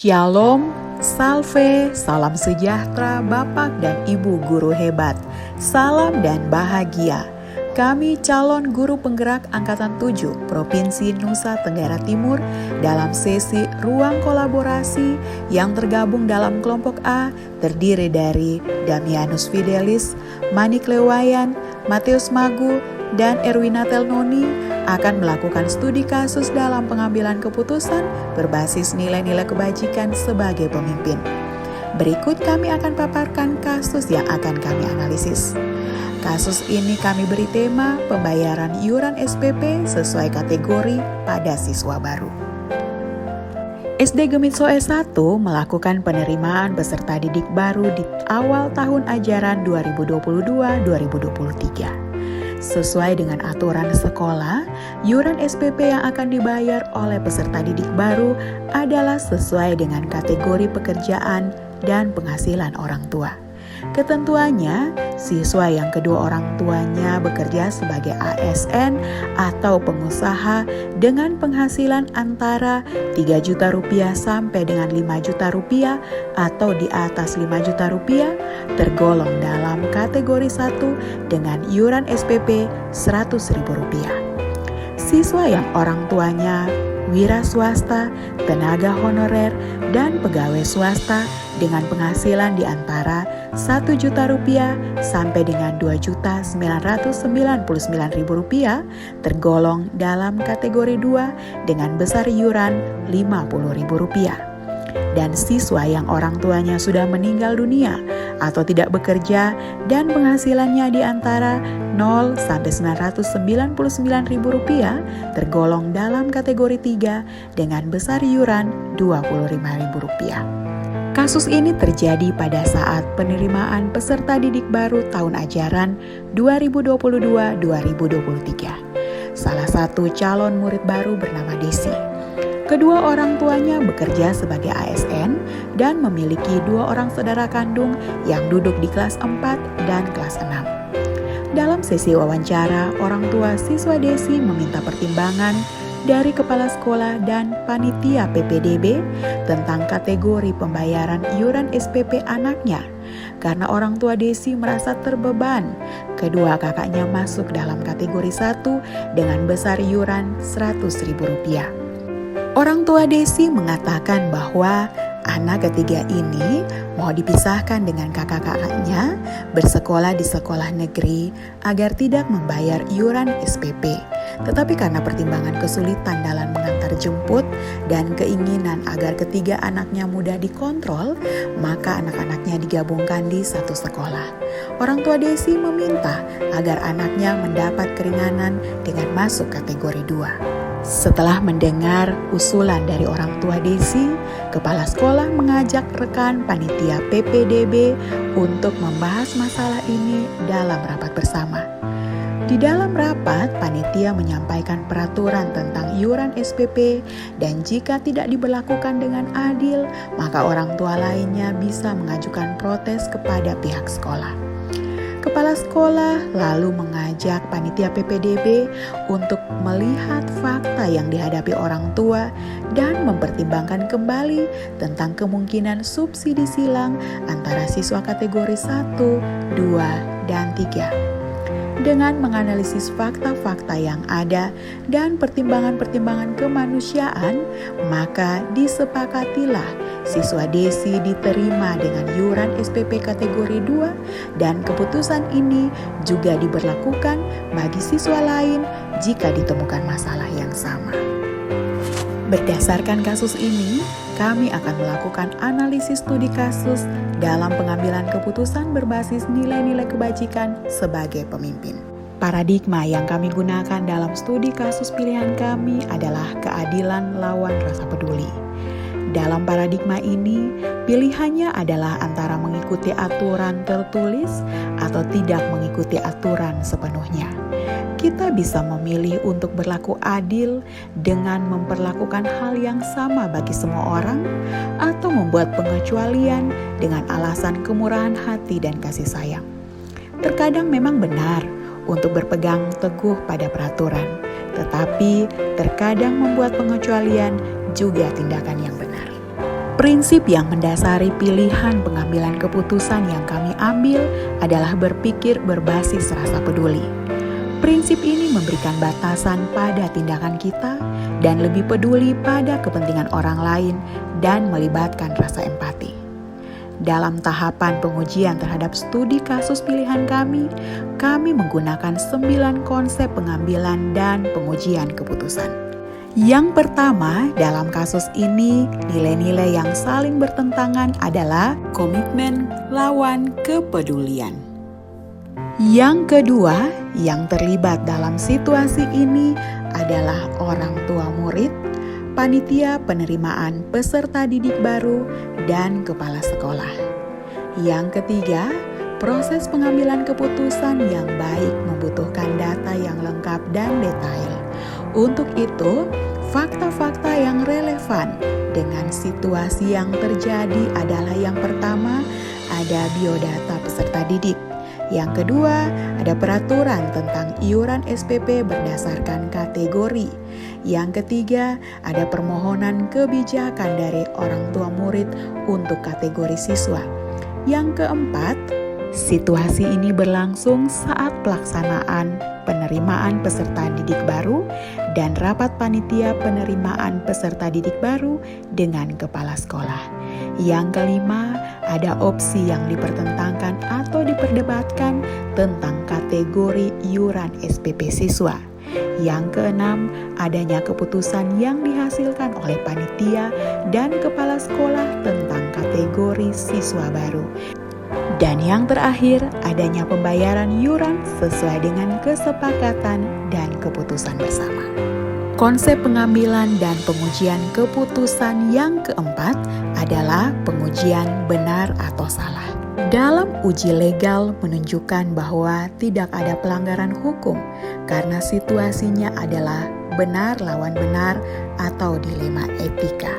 Shalom, salve, salam sejahtera Bapak dan Ibu guru hebat. Salam dan bahagia. Kami calon guru penggerak Angkatan 7 Provinsi Nusa Tenggara Timur dalam sesi ruang kolaborasi yang tergabung dalam kelompok A terdiri dari Damianus Fidelis, Manik Lewayan, Matius Magu, dan Erwina Telnoni akan melakukan studi kasus dalam pengambilan keputusan berbasis nilai-nilai kebajikan sebagai pemimpin. Berikut kami akan paparkan kasus yang akan kami analisis. Kasus ini kami beri tema pembayaran iuran SPP sesuai kategori pada siswa baru. SD Gemitso S1 melakukan penerimaan peserta didik baru di awal tahun ajaran 2022-2023. Sesuai dengan aturan sekolah, iuran SPP yang akan dibayar oleh peserta didik baru adalah sesuai dengan kategori pekerjaan dan penghasilan orang tua. Ketentuannya, siswa yang kedua orang tuanya bekerja sebagai ASN atau pengusaha dengan penghasilan antara 3 juta rupiah sampai dengan 5 juta rupiah atau di atas 5 juta rupiah tergolong dalam kategori 1 dengan iuran SPP Rp100.000. Siswa yang orang tuanya wira swasta, tenaga honorer, dan pegawai swasta dengan penghasilan di antara Rp1 juta sampai dengan Rp2.999.000 tergolong dalam kategori 2 dengan besar iuran Rp50.000. Dan siswa yang orang tuanya sudah meninggal dunia atau tidak bekerja dan penghasilannya di antara 0 sampai Rp999.000 tergolong dalam kategori 3 dengan besar iuran Rp25.000. Kasus ini terjadi pada saat penerimaan peserta didik baru tahun ajaran 2022-2023. Salah satu calon murid baru bernama Desi. Kedua orang tuanya bekerja sebagai ASN dan memiliki 2 orang saudara kandung yang duduk di kelas 4 dan kelas 6. Dalam sesi wawancara, orang tua siswa Desi meminta pertimbangan dari kepala sekolah dan panitia PPDB tentang kategori pembayaran iuran SPP anaknya karena orang tua Desi merasa terbeban. Kedua kakaknya masuk dalam kategori 1 dengan besar iuran Rp100.000. Orang tua Desi mengatakan bahwa anak ketiga ini mau dipisahkan dengan kakak-kakaknya bersekolah di sekolah negeri agar tidak membayar iuran SPP. Tetapi karena pertimbangan kesulitan dalam mengantar jemput dan keinginan agar ketiga anaknya mudah dikontrol, maka anak-anaknya digabungkan di satu sekolah. Orang tua Desi meminta agar anaknya mendapat keringanan dengan masuk kategori 2. Setelah mendengar usulan dari orang tua Desi, kepala sekolah mengajak rekan panitia PPDB untuk membahas masalah ini dalam rapat bersama. Di dalam rapat, panitia menyampaikan peraturan tentang iuran SPP dan jika tidak diberlakukan dengan adil, maka orang tua lainnya bisa mengajukan protes kepada pihak sekolah. Kepala sekolah lalu mengajak panitia PPDB untuk melihat fakta yang dihadapi orang tua dan mempertimbangkan kembali tentang kemungkinan subsidi silang antara siswa kategori 1, 2, dan 3. Dengan menganalisis fakta-fakta yang ada dan pertimbangan-pertimbangan kemanusiaan, maka disepakatilah siswa Desi diterima dengan iuran SPP kategori 2 dan keputusan ini juga diberlakukan bagi siswa lain jika ditemukan masalah yang sama. Berdasarkan kasus ini, kami akan melakukan analisis studi kasus dalam pengambilan keputusan berbasis nilai-nilai kebajikan sebagai pemimpin. Paradigma yang kami gunakan dalam studi kasus pilihan kami adalah keadilan lawan rasa peduli. Dalam paradigma ini, pilihannya adalah antara mengikuti aturan tertulis atau tidak mengikuti aturan sepenuhnya. Kita bisa memilih untuk berlaku adil dengan memperlakukan hal yang sama bagi semua orang, atau membuat pengecualian dengan alasan kemurahan hati dan kasih sayang. Terkadang memang benar untuk berpegang teguh pada peraturan, tetapi terkadang membuat pengecualian juga tindakan yang benar. Prinsip yang mendasari pilihan pengambilan keputusan yang kami ambil adalah berpikir berbasis rasa peduli. Prinsip ini memberikan batasan pada tindakan kita dan lebih peduli pada kepentingan orang lain dan melibatkan rasa empati. Dalam tahapan pengujian terhadap studi kasus pilihan kami menggunakan 9 konsep pengambilan dan pengujian keputusan. Yang pertama, dalam kasus ini, nilai-nilai yang saling bertentangan adalah komitmen lawan kepedulian. Yang kedua, yang terlibat dalam situasi ini adalah orang tua murid, panitia penerimaan peserta didik baru, dan kepala sekolah. Yang ketiga, proses pengambilan keputusan yang baik membutuhkan data yang lengkap dan detail. Untuk itu, fakta-fakta yang relevan dengan situasi yang terjadi adalah yang pertama, ada biodata peserta didik. Yang kedua, ada peraturan tentang iuran SPP berdasarkan kategori. Yang ketiga, ada permohonan kebijakan dari orang tua murid untuk kategori siswa. Yang keempat, situasi ini berlangsung saat pelaksanaan penerimaan peserta didik baru dan rapat panitia penerimaan peserta didik baru dengan kepala sekolah. Yang kelima, ada opsi yang dipertentangkan atau diperdebatkan tentang kategori iuran SPP siswa. Yang keenam, adanya keputusan yang dihasilkan oleh panitia dan kepala sekolah tentang kategori siswa baru. Dan yang terakhir, adanya pembayaran iuran sesuai dengan kesepakatan dan keputusan bersama. Konsep pengambilan dan pengujian keputusan yang keempat adalah pengujian benar atau salah. Dalam uji legal menunjukkan bahwa tidak ada pelanggaran hukum karena situasinya adalah benar lawan benar atau dilema etika.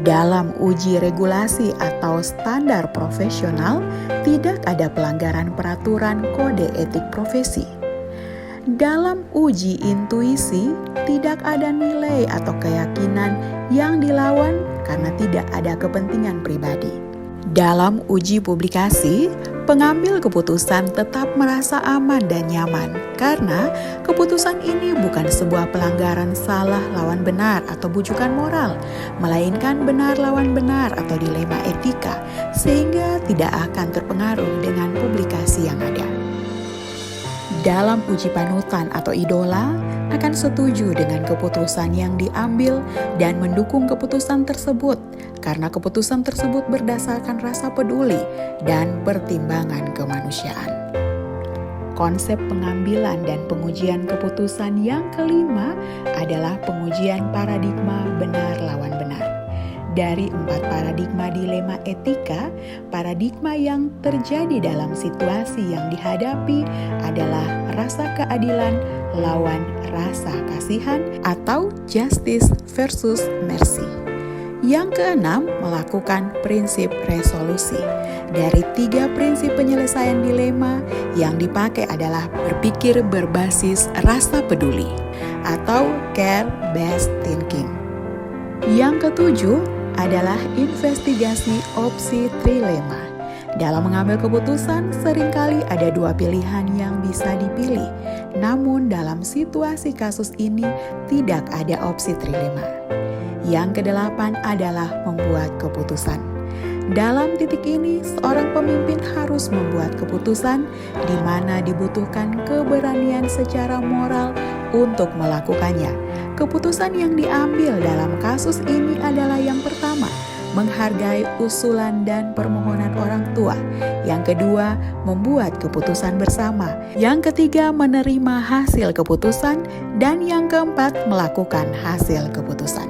Dalam uji regulasi atau standar profesional, tidak ada pelanggaran peraturan kode etik profesi. Dalam uji intuisi, tidak ada nilai atau keyakinan yang dilawan karena tidak ada kepentingan pribadi. Dalam uji publikasi, pengambil keputusan tetap merasa aman dan nyaman karena keputusan ini bukan sebuah pelanggaran salah lawan benar atau bujukan moral, melainkan benar lawan benar atau dilema etika, sehingga tidak akan terpengaruh dengan publikasi yang ada. Dalam uji panutan atau idola, akan setuju dengan keputusan yang diambil dan mendukung keputusan tersebut karena keputusan tersebut berdasarkan rasa peduli dan pertimbangan kemanusiaan. Konsep pengambilan dan pengujian keputusan yang kelima adalah pengujian paradigma benar lawan benar. Dari 4 paradigma dilema etika, paradigma yang terjadi dalam situasi yang dihadapi adalah rasa keadilan lawan rasa kasihan atau justice versus mercy. Yang keenam, melakukan prinsip resolusi. Dari 3 prinsip penyelesaian dilema yang dipakai adalah berpikir berbasis rasa peduli atau care-based thinking. Yang ketujuh adalah investigasi opsi trilema. Dalam mengambil keputusan, seringkali ada 2 pilihan yang bisa dipilih. Namun dalam situasi kasus ini tidak ada opsi trilema. Yang kedelapan adalah membuat keputusan. Dalam titik ini, seorang pemimpin harus membuat keputusan di mana dibutuhkan keberanian secara moral untuk melakukannya. Keputusan yang diambil dalam kasus ini adalah yang pertama, menghargai usulan dan permohonan orang tua. Yang kedua, membuat keputusan bersama. Yang ketiga, menerima hasil keputusan. Dan yang keempat, melakukan hasil keputusan.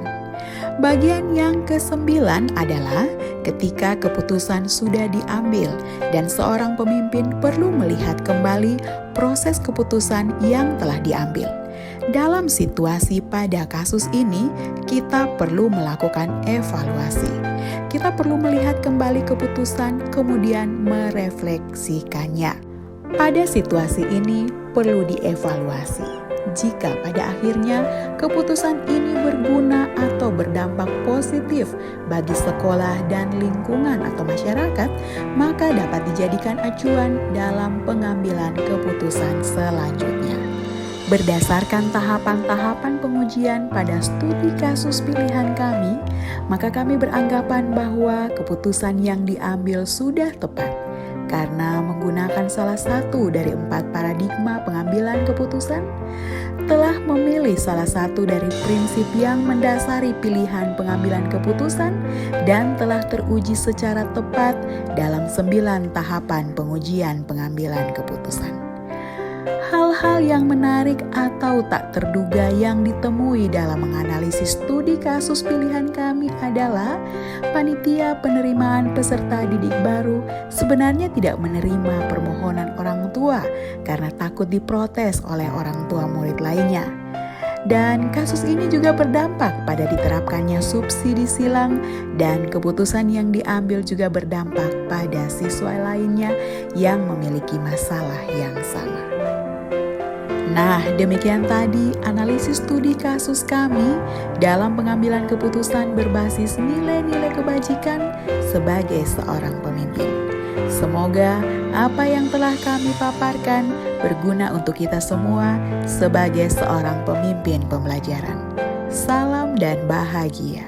Bagian yang ke-9 adalah ketika keputusan sudah diambil dan seorang pemimpin perlu melihat kembali proses keputusan yang telah diambil. Dalam situasi pada kasus ini, kita perlu melakukan evaluasi. Kita perlu melihat kembali keputusan, kemudian merefleksikannya. Pada situasi ini, perlu dievaluasi. Jika pada akhirnya keputusan ini berguna atau berdampak positif bagi sekolah dan lingkungan atau masyarakat, maka dapat dijadikan acuan dalam pengambilan keputusan selanjutnya. Berdasarkan tahapan-tahapan pengujian pada studi kasus pilihan kami, maka kami beranggapan bahwa keputusan yang diambil sudah tepat karena menggunakan salah satu dari 4 paradigma pengambilan keputusan, telah memilih salah satu dari prinsip yang mendasari pilihan pengambilan keputusan dan telah teruji secara tepat dalam 9 tahapan pengujian pengambilan keputusan. Hal-hal yang menarik atau tak terduga yang ditemui dalam menganalisis studi kasus pilihan kami adalah panitia penerimaan peserta didik baru sebenarnya tidak menerima permohonan orang tua karena takut diprotes oleh orang tua murid lainnya. Dan kasus ini juga berdampak pada diterapkannya subsidi silang dan keputusan yang diambil juga berdampak pada siswa lainnya yang memiliki masalah yang sama. Nah, demikian tadi analisis studi kasus kami dalam pengambilan keputusan berbasis nilai-nilai kebajikan sebagai seorang pemimpin. Semoga apa yang telah kami paparkan berguna untuk kita semua sebagai seorang pemimpin pembelajaran. Salam dan bahagia.